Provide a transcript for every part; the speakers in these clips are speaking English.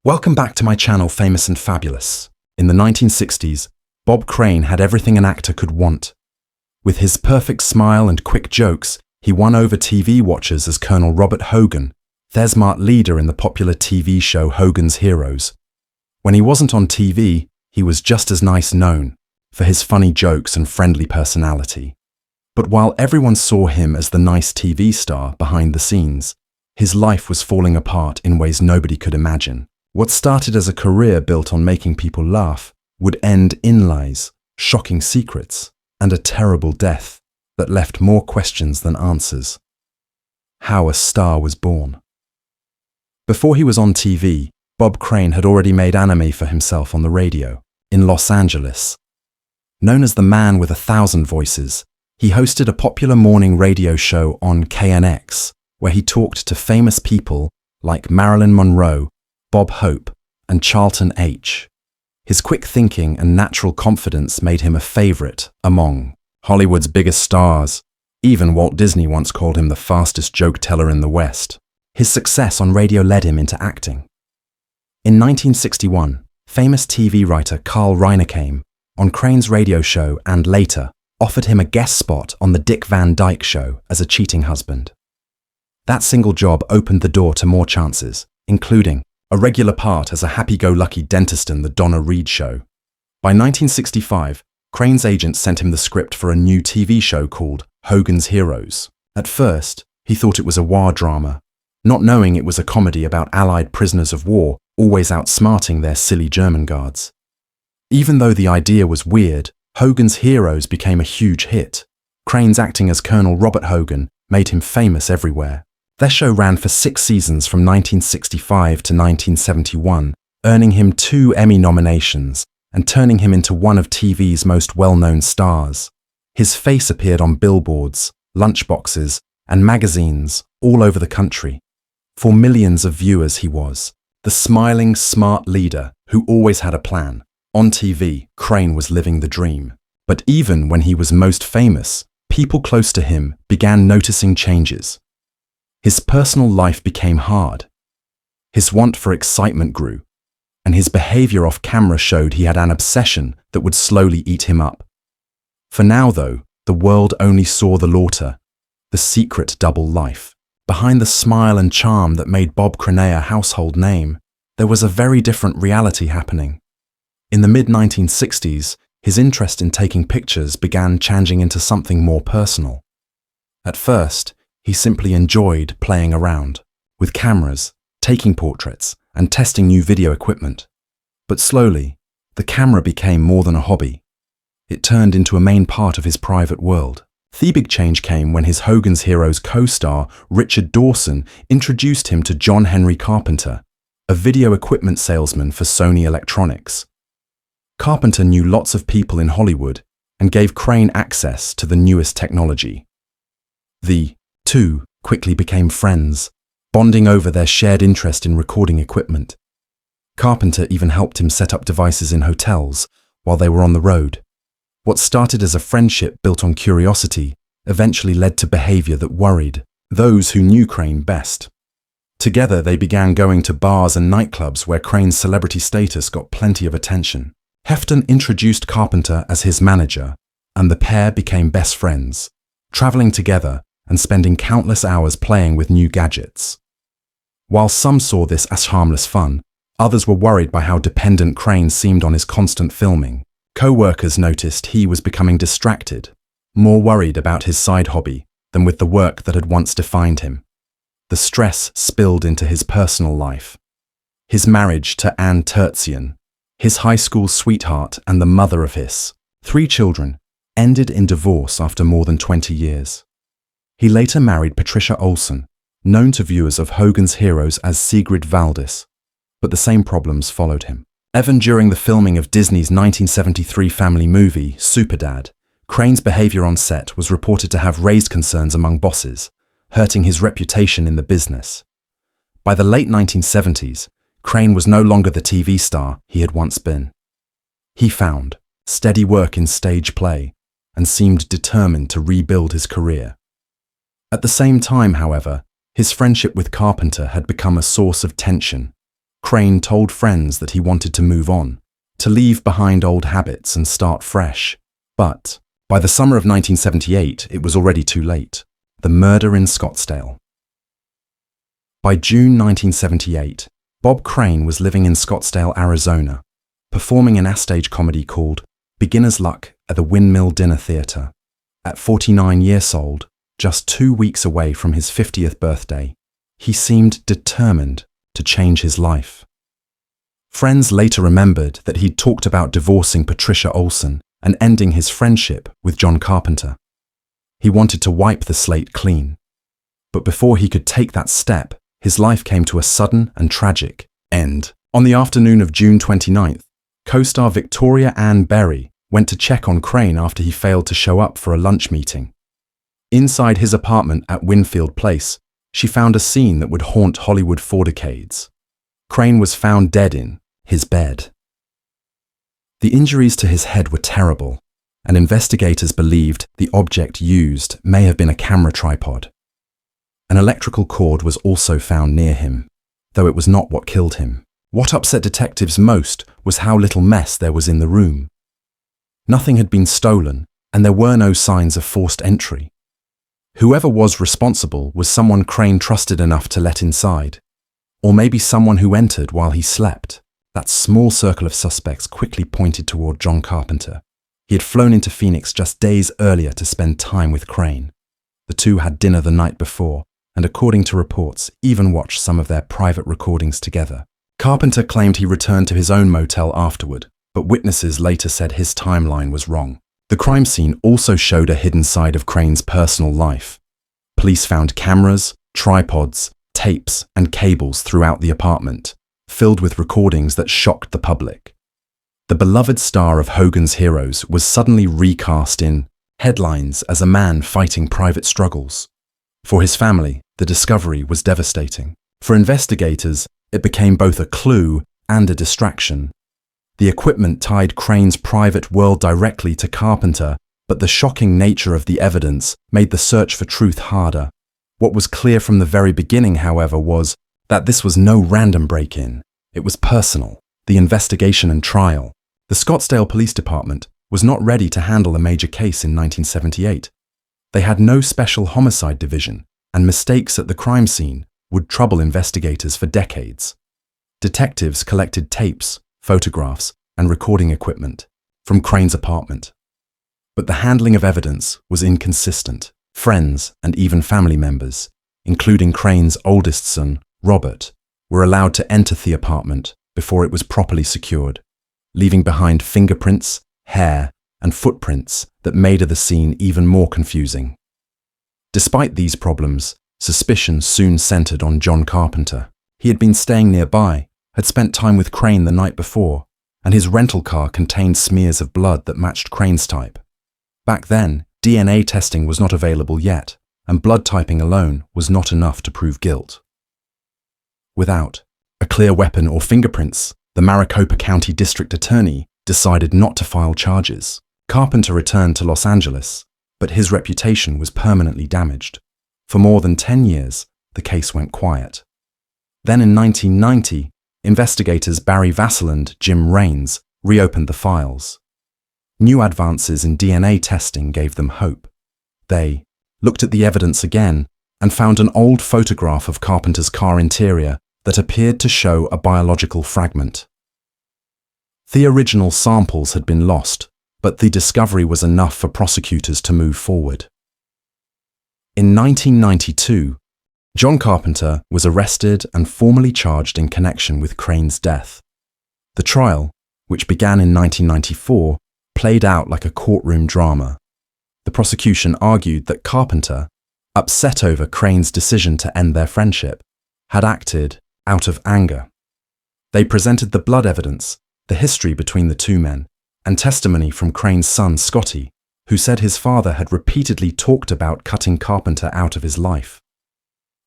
Welcome back to my channel, Famous and Fabulous. In the 1960s, Bob Crane had everything an actor could want. With his perfect smile and quick jokes, he won over TV watchers as Colonel Robert Hogan, their smart leader in the popular TV show Hogan's Heroes. When he wasn't on TV, he was just as nice known for his funny jokes and friendly personality. But while everyone saw him as the nice TV star behind the scenes, his life was falling apart in ways nobody could imagine. What started as a career built on making people laugh would end in lies, shocking secrets, and a terrible death that left more questions than answers. How a star was born. Before he was on TV, Bob Crane had already made anime for himself on the radio, in Los Angeles. Known as the Man with 1,000 Voices, he hosted a popular morning radio show on KNX, where he talked to famous people like Marilyn Monroe, Bob Hope, and Charlton H. His quick thinking and natural confidence made him a favorite among Hollywood's biggest stars. Even Walt Disney once called him the fastest joke teller in the West. His success on radio led him into acting. In 1961, famous TV writer Carl Reiner came on Crane's radio show and later offered him a guest spot on the Dick Van Dyke Show as a cheating husband. That single job opened the door to more chances, including a regular part as a happy-go-lucky dentist in the Donna Reed Show. By 1965, Crane's agent sent him the script for a new TV show called Hogan's Heroes. At first, he thought it was a war drama, not knowing it was a comedy about Allied prisoners of war always outsmarting their silly German guards. Even though the idea was weird, Hogan's Heroes became a huge hit. Crane's acting as Colonel Robert Hogan made him famous everywhere. Their show ran for 6 seasons from 1965 to 1971, earning him 2 Emmy nominations and turning him into one of TV's most well-known stars. His face appeared on billboards, lunchboxes, and magazines all over the country. For millions of viewers, he was the smiling, smart leader who always had a plan. On TV, Crane was living the dream. But even when he was most famous, people close to him began noticing changes. His personal life became hard. His want for excitement grew, and his behavior off camera showed he had an obsession that would slowly eat him up. For now, though, the world only saw the laughter, the secret double life. Behind the smile and charm that made Bob Crane a household name, there was a very different reality happening. In the mid-1960s, his interest in taking pictures began changing into something more personal. At first, he simply enjoyed playing around with cameras, taking portraits, and testing new video equipment. But slowly, the camera became more than a hobby. It turned into a main part of his private world. The big change came when his Hogan's Heroes co-star, Richard Dawson, introduced him to John Henry Carpenter, a video equipment salesman for Sony Electronics. Carpenter knew lots of people in Hollywood and gave Crane access to the newest technology. The two quickly became friends, bonding over their shared interest in recording equipment. Carpenter even helped him set up devices in hotels while they were on the road. What started as a friendship built on curiosity eventually led to behavior that worried those who knew Crane best. Together, they began going to bars and nightclubs where Crane's celebrity status got plenty of attention. Hefton introduced Carpenter as his manager, and the pair became best friends, traveling together and spending countless hours playing with new gadgets. While some saw this as harmless fun, others were worried by how dependent Crane seemed on his constant filming. Co-workers noticed he was becoming distracted, more worried about his side hobby than with the work that had once defined him. The stress spilled into his personal life. His marriage to Ann Terzian, his high school sweetheart and the mother of his 3 children, ended in divorce after more than 20 years. He later married Patricia Olson, known to viewers of Hogan's Heroes as Sigrid Valdis, but the same problems followed him. Even during the filming of Disney's 1973 family movie, Superdad, Crane's behavior on set was reported to have raised concerns among bosses, hurting his reputation in the business. By the late 1970s, Crane was no longer the TV star he had once been. He found steady work in stage play and seemed determined to rebuild his career. At the same time, however, his friendship with Carpenter had become a source of tension. Crane told friends that he wanted to move on, to leave behind old habits and start fresh. But by the summer of 1978, it was already too late. The murder in Scottsdale. By June 1978, Bob Crane was living in Scottsdale, Arizona, performing an offstage comedy called Beginner's Luck at the Windmill Dinner Theater. At 49 years old, just 2 weeks away from his 50th birthday, he seemed determined to change his life. Friends later remembered that he'd talked about divorcing Patricia Olson and ending his friendship with John Carpenter. He wanted to wipe the slate clean. But before he could take that step, his life came to a sudden and tragic end. On the afternoon of June 29th, co-star Victoria Ann Berry went to check on Crane after he failed to show up for a lunch meeting. Inside his apartment at Winfield Place, she found a scene that would haunt Hollywood for decades. Crane was found dead in his bed. The injuries to his head were terrible, and investigators believed the object used may have been a camera tripod. An electrical cord was also found near him, though it was not what killed him. What upset detectives most was how little mess there was in the room. Nothing had been stolen, and there were no signs of forced entry. Whoever was responsible was someone Crane trusted enough to let inside, or maybe someone who entered while he slept. That small circle of suspects quickly pointed toward John Carpenter. He had flown into Phoenix just days earlier to spend time with Crane. The two had dinner the night before, and according to reports, even watched some of their private recordings together. Carpenter claimed he returned to his own motel afterward, but witnesses later said his timeline was wrong. The crime scene also showed a hidden side of Crane's personal life. Police found cameras, tripods, tapes, and cables throughout the apartment, filled with recordings that shocked the public. The beloved star of Hogan's Heroes was suddenly recast in headlines as a man fighting private struggles. For his family, the discovery was devastating. For investigators, it became both a clue and a distraction. The equipment tied Crane's private world directly to Carpenter, but the shocking nature of the evidence made the search for truth harder. What was clear from the very beginning, however, was that this was no random break-in. It was personal. The investigation and trial. The Scottsdale Police Department was not ready to handle a major case in 1978. They had no special homicide division, and mistakes at the crime scene would trouble investigators for decades. Detectives collected tapes, photographs, and recording equipment from Crane's apartment. But the handling of evidence was inconsistent. Friends and even family members, including Crane's oldest son, Robert, were allowed to enter the apartment before it was properly secured, leaving behind fingerprints, hair, and footprints that made the scene even more confusing. Despite these problems, suspicion soon centered on John Carpenter. He had been staying nearby, had spent time with Crane the night before, and his rental car contained smears of blood that matched Crane's type. Back then, DNA testing was not available yet, and blood typing alone was not enough to prove guilt. Without a clear weapon or fingerprints, the Maricopa County District Attorney decided not to file charges. Carpenter returned to Los Angeles, but his reputation was permanently damaged. For more than 10 years, the case went quiet. Then in 1990, investigators Barry Vassell and Jim Raines reopened the files. New advances in DNA testing gave them hope. They looked at the evidence again and found an old photograph of Carpenter's car interior that appeared to show a biological fragment. The original samples had been lost, but the discovery was enough for prosecutors to move forward. In 1992, John Carpenter was arrested and formally charged in connection with Crane's death. The trial, which began in 1994, played out like a courtroom drama. The prosecution argued that Carpenter, upset over Crane's decision to end their friendship, had acted out of anger. They presented the blood evidence, the history between the two men, and testimony from Crane's son, Scotty, who said his father had repeatedly talked about cutting Carpenter out of his life.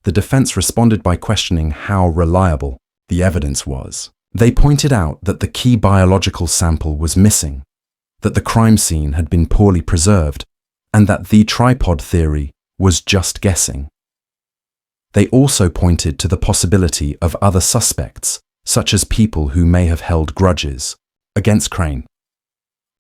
The defense responded by questioning how reliable the evidence was. They pointed out that the key biological sample was missing, that the crime scene had been poorly preserved, and that the tripod theory was just guessing. They also pointed to the possibility of other suspects, such as people who may have held grudges against Crane.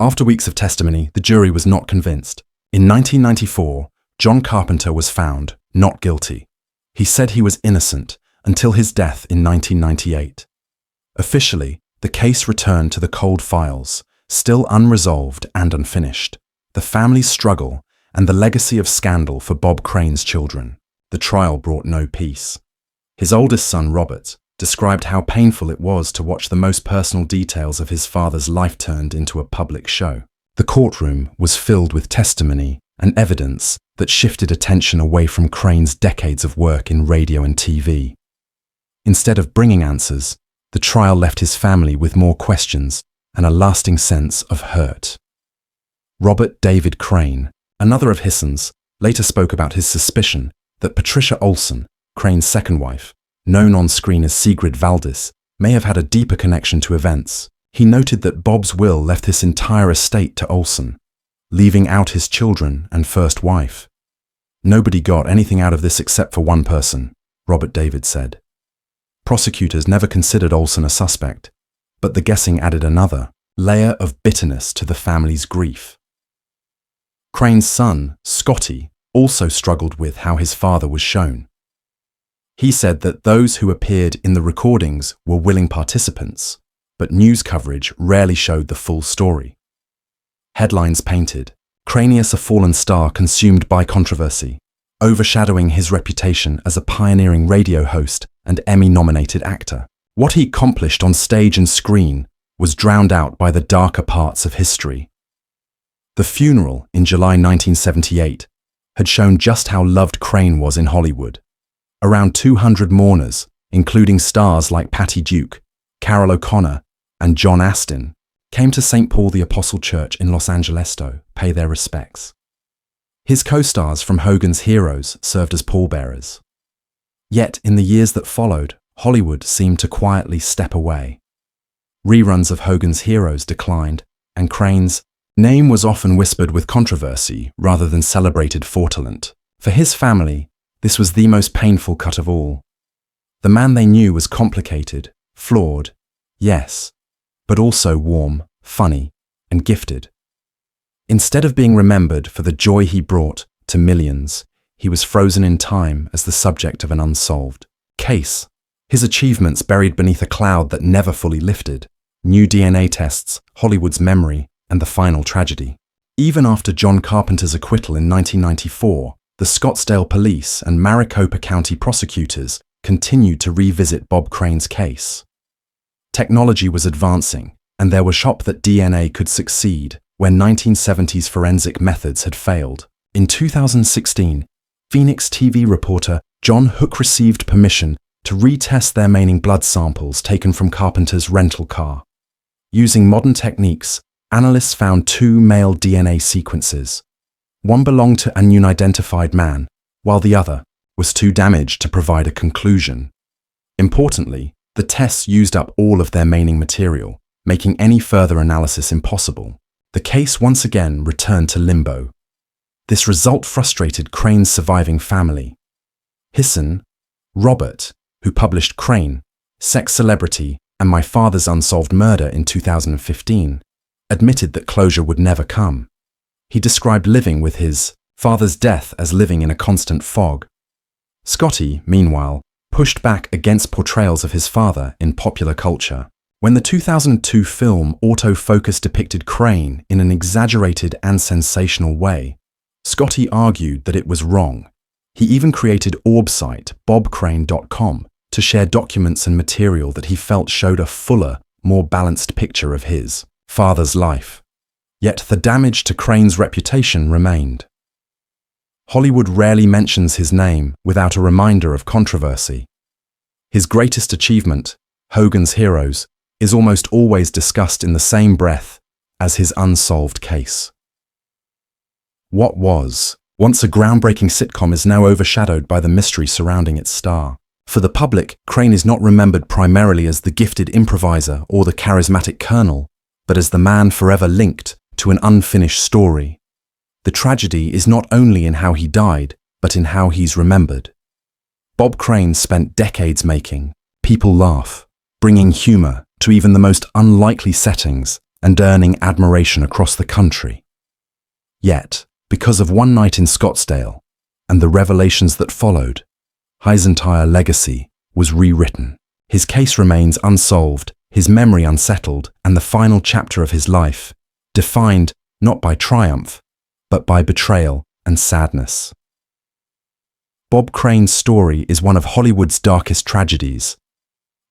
After weeks of testimony, the jury was not convinced. In 1994, John Carpenter was found not guilty. He said he was innocent until his death in 1998. Officially, the case returned to the cold files, still unresolved and unfinished. The family's struggle and the legacy of scandal for Bob Crane's children. The trial brought no peace. His oldest son, Robert, described how painful it was to watch the most personal details of his father's life turned into a public show. The courtroom was filled with testimony and evidence that shifted attention away from Crane's decades of work in radio and TV. Instead of bringing answers, the trial left his family with more questions and a lasting sense of hurt. Robert David Crane, another of his sons, later spoke about his suspicion that Patricia Olson, Crane's second wife, known on screen as Sigrid Valdis, may have had a deeper connection to events. He noted that Bob's will left his entire estate to Olson, leaving out his children and first wife. Nobody got anything out of this except for one person, Robert David said. Prosecutors never considered Olson a suspect, but the guessing added another layer of bitterness to the family's grief. Crane's son, Scotty, also struggled with how his father was shown. He said that those who appeared in the recordings were willing participants, but news coverage rarely showed the full story. Headlines painted, Cranius a fallen star consumed by controversy, overshadowing his reputation as a pioneering radio host and Emmy-nominated actor. What he accomplished on stage and screen was drowned out by the darker parts of history. The funeral in July 1978 had shown just how loved Crane was in Hollywood. Around 200 mourners, including stars like Patty Duke, Carol O'Connor, and John Astin, came to St. Paul the Apostle Church in Los Angeles to pay their respects. His co-stars from Hogan's Heroes served as pallbearers. Yet, in the years that followed, Hollywood seemed to quietly step away. Reruns of Hogan's Heroes declined, and Crane's name was often whispered with controversy rather than celebrated fortunate. For his family, this was the most painful cut of all. The man they knew was complicated, flawed, yes, but also warm, funny, and gifted. Instead of being remembered for the joy he brought to millions, he was frozen in time as the subject of an unsolved case. His achievements buried beneath a cloud that never fully lifted, new DNA tests, Hollywood's memory, and the final tragedy. Even after John Carpenter's acquittal in 1994, the Scottsdale police and Maricopa County prosecutors continued to revisit Bob Crane's case. Technology was advancing, and there was hope that DNA could succeed where 1970s forensic methods had failed. In 2016, Phoenix TV reporter John Hook received permission to retest their remaining blood samples taken from Carpenter's rental car. Using modern techniques, analysts found 2 male DNA sequences. One belonged to an unidentified man, while the other was too damaged to provide a conclusion. Importantly, the tests used up all of their remaining material, making any further analysis impossible. The case once again returned to limbo. This result frustrated Crane's surviving family. His son, Robert, who published Crane, Sex Celebrity, and My Father's Unsolved Murder in 2015, admitted that closure would never come. He described living with his father's death as living in a constant fog. Scotty, meanwhile, pushed back against portrayals of his father in popular culture. When the 2002 film Autofocus depicted Crane in an exaggerated and sensational way, Scotty argued that it was wrong. He even created orb site bobcrane.com to share documents and material that he felt showed a fuller, more balanced picture of his father's life. Yet the damage to Crane's reputation remained. Hollywood rarely mentions his name without a reminder of controversy. His greatest achievement, Hogan's Heroes, is almost always discussed in the same breath as his unsolved case. What was once a groundbreaking sitcom is now overshadowed by the mystery surrounding its star. For the public, Crane is not remembered primarily as the gifted improviser or the charismatic colonel, but as the man forever linked to an unfinished story. The tragedy is not only in how he died, but in how he's remembered. Bob Crane spent decades making people laugh, bringing humor to even the most unlikely settings and earning admiration across the country. Yet, because of one night in Scottsdale and the revelations that followed, High's entire legacy was rewritten. His case remains unsolved, his memory unsettled, and the final chapter of his life defined not by triumph, but by betrayal and sadness. Bob Crane's story is one of Hollywood's darkest tragedies.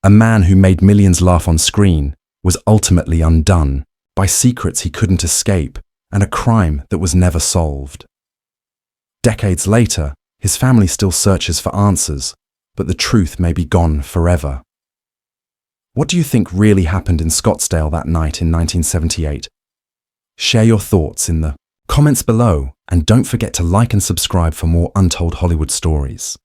A man who made millions laugh on screen was ultimately undone by secrets he couldn't escape and a crime that was never solved. Decades later, his family still searches for answers, but the truth may be gone forever. What do you think really happened in Scottsdale that night in 1978? Share your thoughts in the comments below, and don't forget to like and subscribe for more untold Hollywood stories.